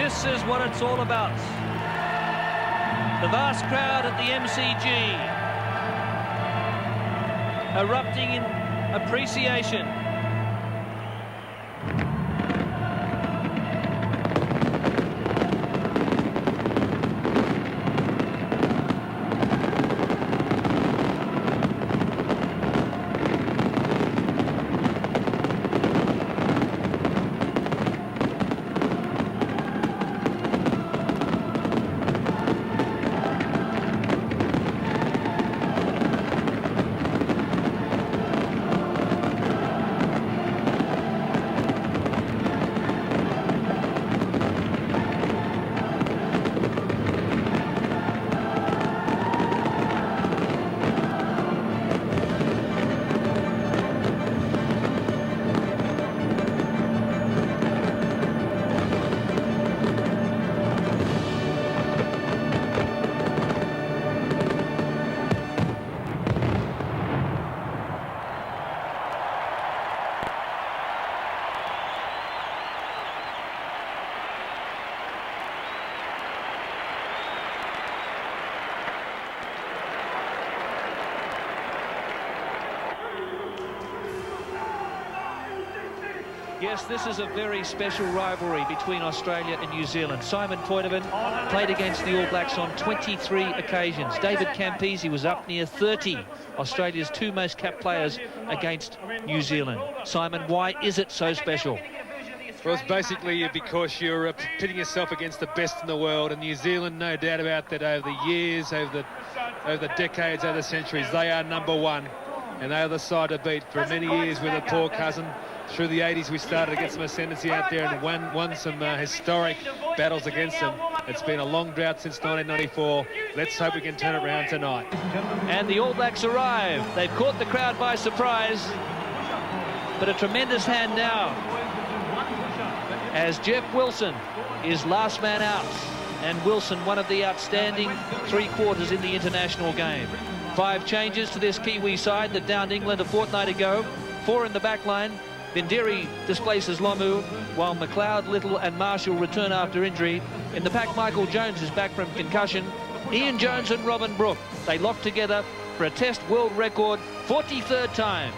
This is what it's all about. The vast crowd at the MCG erupting in appreciation. Yes, this is a very special rivalry between Australia and New Zealand. Simon Poitevin played against the All Blacks on 23 occasions. David Campese was up near 30, Australia's two most capped players against New Zealand. Simon, why is it so special? Well, it's basically because you're pitting yourself against the best in the world, and New Zealand, no doubt about that, over the years, over the decades, over the centuries, they are number one, and they are the side to beat. For many years with a poor cousin, through the 80s we started to get some ascendancy out there and won some historic battles against them. It's been a long drought since 1994. Let's hope we can turn it around tonight. And the All Blacks arrive. They've caught the crowd by surprise, but a tremendous hand now as Jeff Wilson is last man out, and Wilson one of the outstanding three-quarters in the international game. 5 changes to this Kiwi side that downed England a fortnight ago. 4 in the back line. Bindiri displaces Lomu, while McLeod, Little and Marshall return after injury. In the pack, Michael Jones is back from concussion. Ian Jones and Robin Brooke, they lock together for a Test world record 43rd time.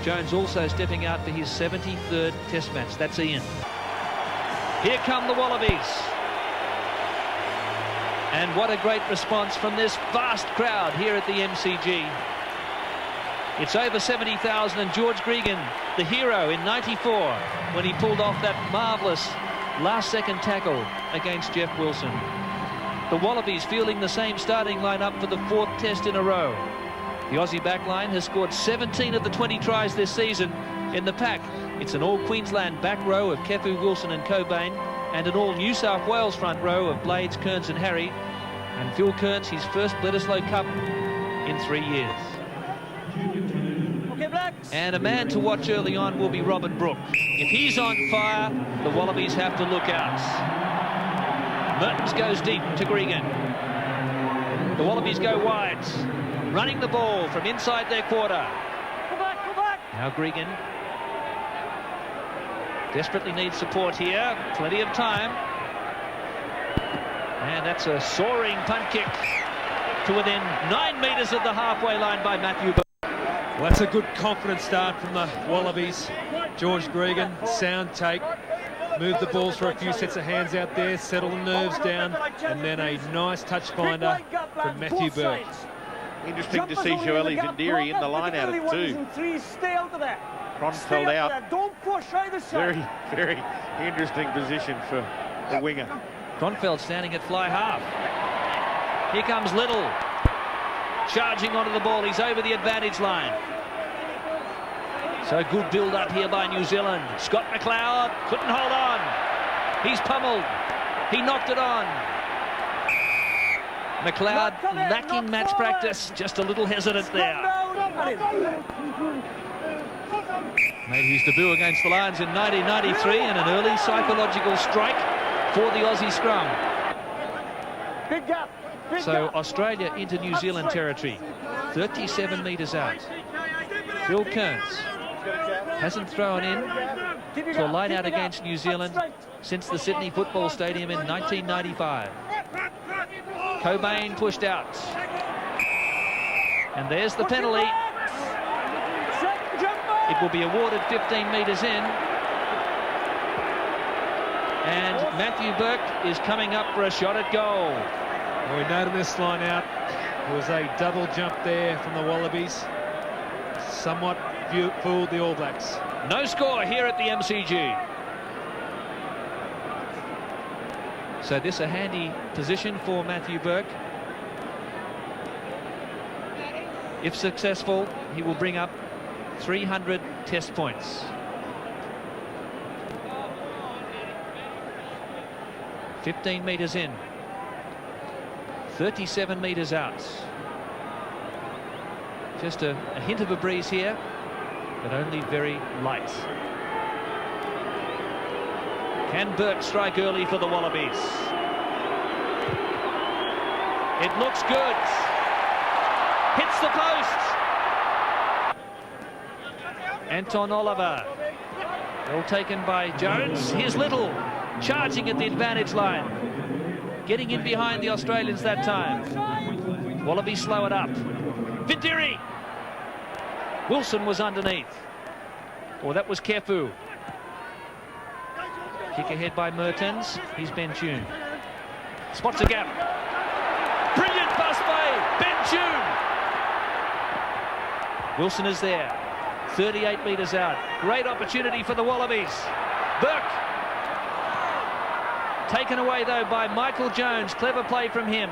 Jones also stepping out for his 73rd Test match. That's Ian. Here come the Wallabies. And what a great response from this vast crowd here at the MCG. It's over 70,000, and George Gregan, the hero in '94, when he pulled off that marvellous last-second tackle against Jeff Wilson. The Wallabies fielding the same starting lineup for the 4th Test in a row. The Aussie backline has scored 17 of the 20 tries this season. In the pack, it's an all-Queensland back row of Kefu, Wilson and Cobain, and an all-New South Wales front row of Blades, Kearns and Harry. And Phil Kearns, his first Bledisloe Cup in 3 years. And a man to watch early on will be Robin Brooke. If he's on fire, the Wallabies have to look out. Mertens goes deep to Gregan. The Wallabies go wide, running the ball from inside their quarter. Now Gregan desperately needs support here. Plenty of time. And that's a soaring punt kick to within 9 metres of the halfway line by Matthew Burke. Well, that's a good confident start from the Wallabies. George Gregan, sound take, move the balls for a few sets of hands out there, settle the nerves down, and then a nice touch finder from Matthew Burke. Interesting to see Joeli Bindiri in the line out at 2. Cronfeld out. Very, very interesting position for the winger. Cronfeld standing at fly half. Here comes Little. Charging onto the ball, he's over the advantage line. So good build-up here by New Zealand. Scott McLeod couldn't hold on. He's pummeled. He knocked it on. McLeod lacking match practice, just a little hesitant there. Made his debut against the Lions in 1993, and an early psychological strike for the Aussie scrum. So Australia into New Zealand territory, 37 metres out. Phil Kearns hasn't thrown in to a line-out against New Zealand since the Sydney Football Stadium in 1995. Cobain pushed out. And there's the penalty. It will be awarded 15 metres in. And Matthew Burke is coming up for a shot at goal. Well, we noted this line out. There was a double jump there from the Wallabies. Somewhat fooled the All Blacks. No score here at the MCG. So this a handy position for Matthew Burke. If successful, he will bring up 300 test points. 15 metres in. 37 metres out. Just a hint of a breeze here, but only very light. Can Burke strike early for the Wallabies? It looks good. Hits the post. Anton Oliver. Well taken by Jones. Here's Little charging at the advantage line. Getting in behind the Australians that time. Wallabies slow it up. Vindiri. Wilson was underneath. Or that was Kefu. Kick ahead by Mertens. He's Ben Tune. Spots a gap. Brilliant pass by Ben Tune. Wilson is there. 38 metres out. Great opportunity for the Wallabies. Burke. Taken away though by Michael Jones. Clever play from him.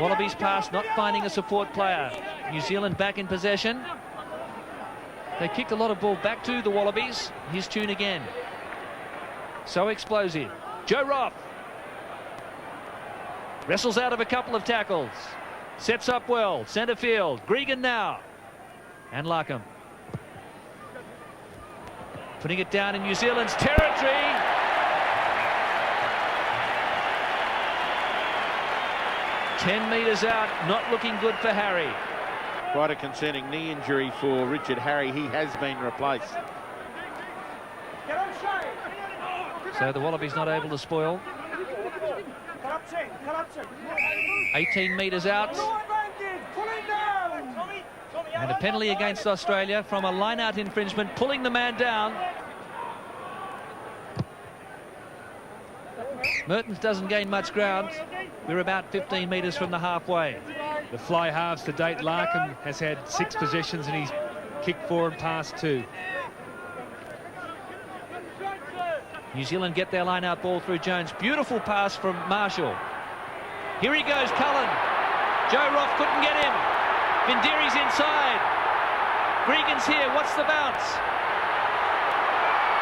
Wallabies pass, not finding a support player. New Zealand back in possession. They kicked a lot of ball back to the Wallabies. Here's Tune again. So explosive. Joe Roth. Wrestles out of a couple of tackles. Sets up well. Centre field. Gregan now. And Larkham. Putting it down in New Zealand's territory. Ten metres out, not looking good for Harry. Quite a concerning knee injury for Richard Harry. He has been replaced. So the Wallabies not able to spoil. 18 metres out. And a penalty against Australia from a line-out infringement, pulling the man down. Mertens doesn't gain much ground. We're about 15 metres from the halfway. The fly halves to date. Larkham has had 6 possessions and he's kicked 4 and passed 2. New Zealand get their line-out ball through Jones. Beautiful pass from Marshall. Here he goes, Cullen. Joe Roth couldn't get him. Vindiri's inside. Gregan's here. What's the bounce?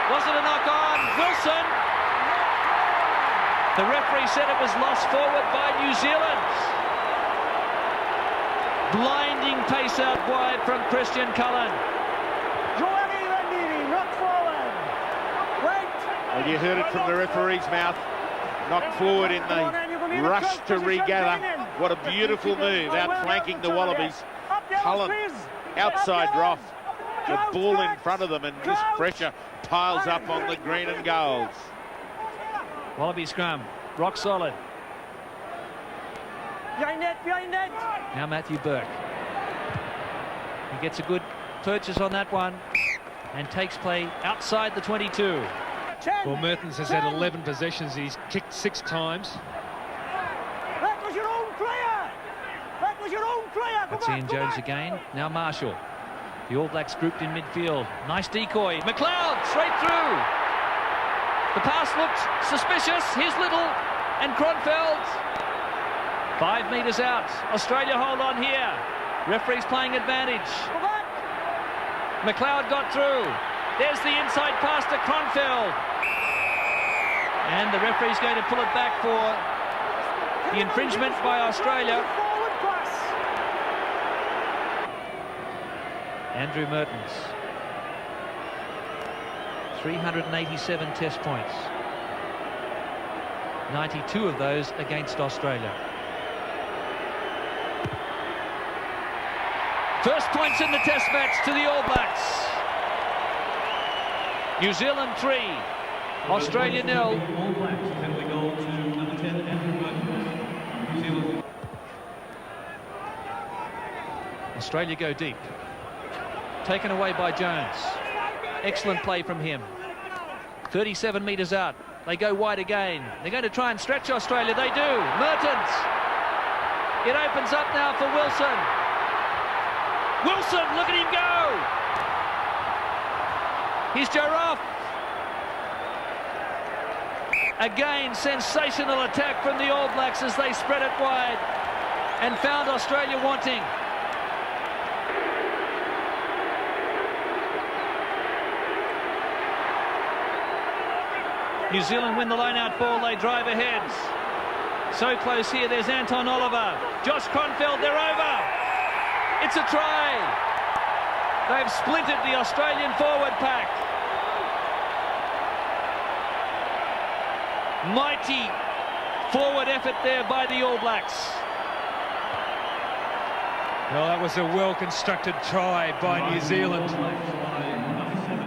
Was it a knock-on? Wilson. The referee said it was lost forward by New Zealand. Blinding pace out wide from Christian Cullen. Well, you heard it from the referee's mouth. Knocked forward in the rush to regather. What a beautiful move, outflanking the Wallabies. Cullen, outside Roth. The ball in front of them, and this pressure piles up on the green and golds. Wallaby scrum, rock solid. Behind net. Now Matthew Burke. He gets a good purchase on that one and takes play outside the 22. Well, Mertens has had 11 possessions. He's kicked 6 times. That was your own player. That's Ian Jones again. Now Marshall. The All Blacks grouped in midfield. Nice decoy. McLeod straight through. The pass looked suspicious. Here's Little and Kronfeld. 5 metres out. Australia hold on here. Referee's playing advantage. McLeod got through. There's the inside pass to Kronfeld. And the referee's going to pull it back for the infringement by Australia. Andrew Mertens. 387 test points. 92 of those against Australia. First points in the test match to the All Blacks. New Zealand 3, Australia 0. Australia go deep. Taken away by Jones. Excellent play from him. 37 metres out. They go wide again. They're going to try and stretch Australia. They do. Mertens. It opens up now for Wilson. Wilson, look at him go. Here's Giraffe. Again, sensational attack from the All Blacks as they spread it wide and found Australia wanting. New Zealand win the line-out ball. They drive ahead. So close here. There's Anton Oliver. Josh Kronfeld, they're over. It's a try. They've splintered the Australian forward pack. Mighty forward effort there by the All Blacks. Well, that was a well-constructed try by New Zealand.